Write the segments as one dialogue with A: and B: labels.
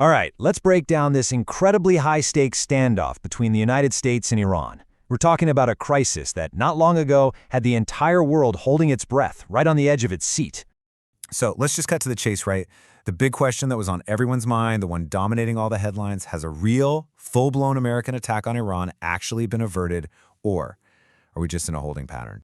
A: All right, let's break down this incredibly high-stakes standoff between the United States and Iran. We're talking about a crisis that not long ago had the entire world holding its breath right on the edge of its seat.
B: So let's just cut to the chase, right? The big question that was on everyone's mind, the one dominating all the headlines, has a real, full-blown American attack on Iran actually been averted, or are we just in a holding pattern?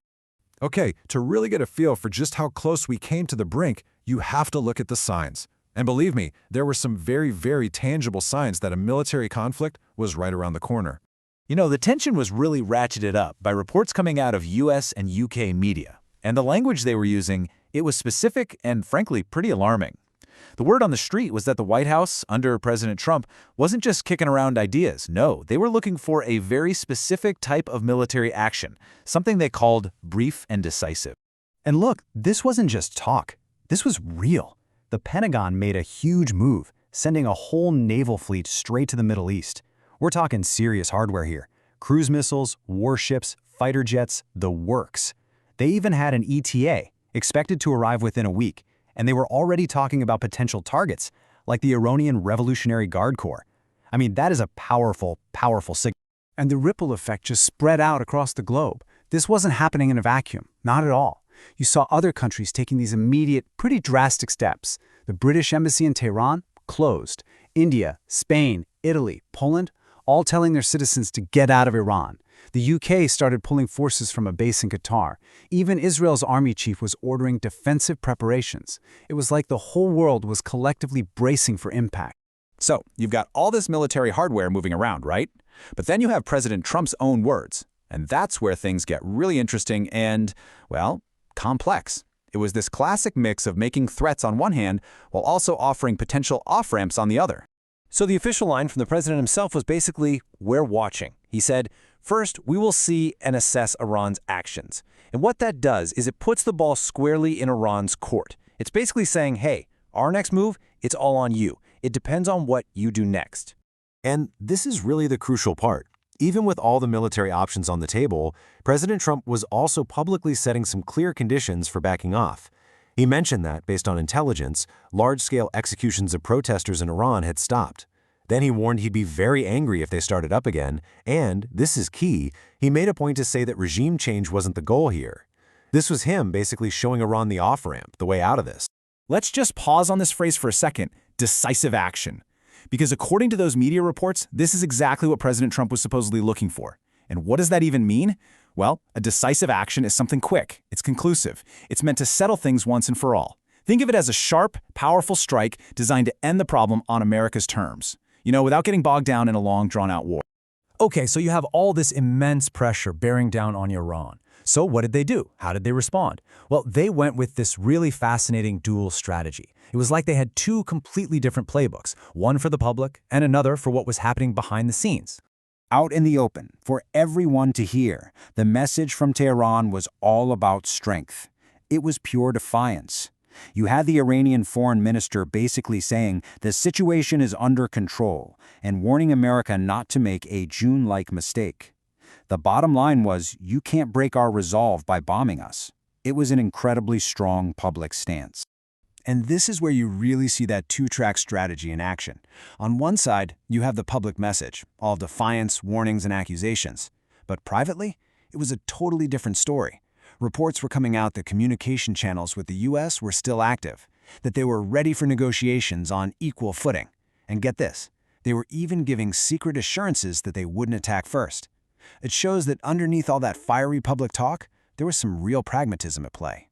C: Okay, to really get a feel for just how close we came to the brink, you have to look at the signs. And believe me, there were some very, very tangible signs that a military conflict was right around the corner.
A: You know, the tension was really ratcheted up by reports coming out of US and UK media. And the language they were using, it was specific and frankly pretty alarming. The word on the street was that the White House, under President Trump, wasn't just kicking around ideas. No, they were looking for a very specific type of military action, something they called brief and decisive.
D: And look, this wasn't just talk. This was real. The Pentagon made a huge move, sending a whole naval fleet straight to the Middle East. We're talking serious hardware here. Cruise missiles, warships, fighter jets, the works. They even had an ETA, expected to arrive within a week, and they were already talking about potential targets, like the Iranian Revolutionary Guard Corps. I mean, that is a powerful, powerful signal. And the ripple effect just spread out across the globe. This wasn't happening in a vacuum, not at all. You saw other countries taking these immediate, pretty drastic steps. The British embassy in Tehran closed. India, Spain, Italy, Poland, all telling their citizens to get out of Iran. The UK started pulling forces from a base in Qatar. Even Israel's army chief was ordering defensive preparations. It was like the whole world was collectively bracing for impact.
E: So, you've got all this military hardware moving around, right? But then you have President Trump's own words. And that's where things get really interesting and, well, complex. It was this classic mix of making threats on one hand while also offering potential off-ramps on the other.
A: So the official line from the president himself was basically, "We're watching." He said, "First, we will see and assess Iran's actions." And what that does is it puts the ball squarely in Iran's court. It's basically saying, hey, our next move, it's all on you. It depends on what you do next.
B: And this is really the crucial part. Even with all the military options on the table, President Trump was also publicly setting some clear conditions for backing off. He mentioned that, based on intelligence, large-scale executions of protesters in Iran had stopped. Then he warned he'd be very angry if they started up again, and, this is key, he made a point to say that regime change wasn't the goal here. This was him basically showing Iran the off-ramp, the way out of this.
E: Let's just pause on this phrase for a second, decisive action. Because according to those media reports, this is exactly what President Trump was supposedly looking for. And what does that even mean? Well, a decisive action is something quick. It's conclusive. It's meant to settle things once and for all. Think of it as a sharp, powerful strike designed to end the problem on America's terms. You know, without getting bogged down in a long, drawn-out war.
A: Okay, so you have all this immense pressure bearing down on Iran. So what did they do? How did they respond? Well, they went with this really fascinating dual strategy. It was like they had two completely different playbooks, one for the public and another for what was happening behind the scenes.
F: Out in the open, for everyone to hear, the message from Tehran was all about strength. It was pure defiance. You had the Iranian foreign minister basically saying the situation is under control and warning America not to make a June-like mistake. The bottom line was, you can't break our resolve by bombing us. It was an incredibly strong public stance. And this is where you really see that two-track strategy in action. On one side, you have the public message, all defiance, warnings, and accusations. But privately, it was a totally different story. Reports were coming out that communication channels with the U.S. were still active, that they were ready for negotiations on equal footing. And get this, they were even giving secret assurances that they wouldn't attack first. It shows that underneath all that fiery public talk, there was some real pragmatism at play.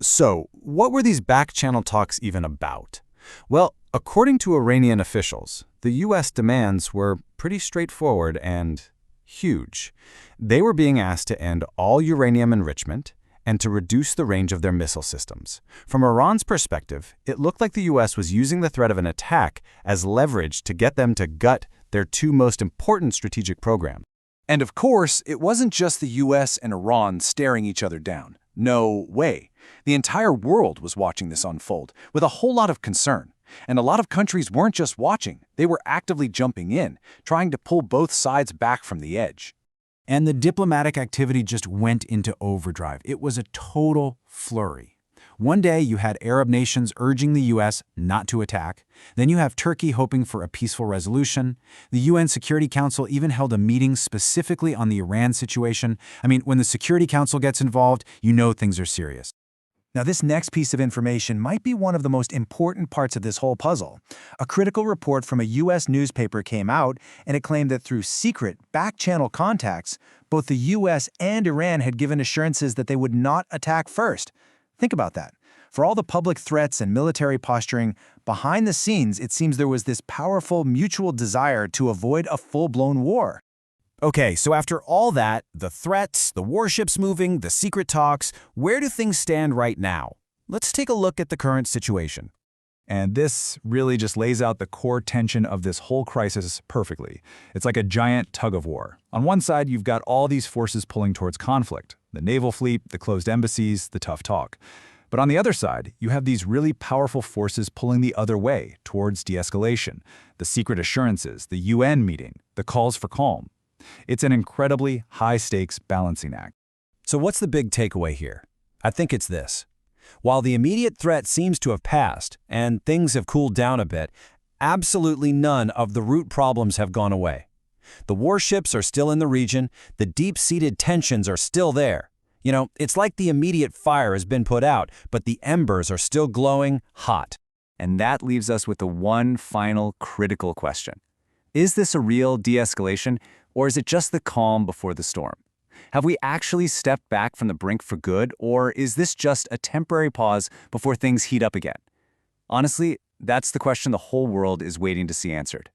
C: So, what were these back-channel talks even about? Well, according to Iranian officials, the U.S. demands were pretty straightforward and huge. They were being asked to end all uranium enrichment and to reduce the range of their missile systems. From Iran's perspective, it looked like the U.S. was using the threat of an attack as leverage to get them to gut their two most important strategic programs.
E: And of course, it wasn't just the US and Iran staring each other down. No way. The entire world was watching this unfold with a whole lot of concern. And a lot of countries weren't just watching, they were actively jumping in, trying to pull both sides back from the edge.
D: And the diplomatic activity just went into overdrive. It was a total flurry.
E: One day you had Arab nations urging the U.S. not to attack. Then you have Turkey hoping for a peaceful resolution. The UN Security Council even held a meeting specifically on the Iran situation. I mean, when the Security Council gets involved, you know things are serious.
G: Now, this next piece of information might be one of the most important parts of this whole puzzle. A critical report from a U.S. newspaper came out, and it claimed that through secret, back-channel contacts, both the U.S. and Iran had given assurances that they would not attack first. Think about that. For all the public threats and military posturing, behind the scenes, it seems there was this powerful mutual desire to avoid a full-blown war.
E: Okay, so after all that, the threats, the warships moving, the secret talks, where do things stand right now? Let's take a look at the current situation.
C: And this really just lays out the core tension of this whole crisis perfectly. It's like a giant tug-of-war. On one side, you've got all these forces pulling towards conflict: the naval fleet, the closed embassies, the tough talk. But on the other side, you have these really powerful forces pulling the other way, towards de-escalation, the secret assurances, the UN meeting, the calls for calm. It's an incredibly high-stakes balancing act.
D: So what's the big takeaway here? I think it's this. While the immediate threat seems to have passed and things have cooled down a bit, absolutely none of the root problems have gone away. The warships are still in the region, the deep-seated tensions are still there. You know, it's like the immediate fire has been put out, but the embers are still glowing hot.
A: And that leaves us with the one final critical question. Is this a real de-escalation, or is it just the calm before the storm? Have we actually stepped back from the brink for good, or is this just a temporary pause before things heat up again? Honestly, that's the question the whole world is waiting to see answered.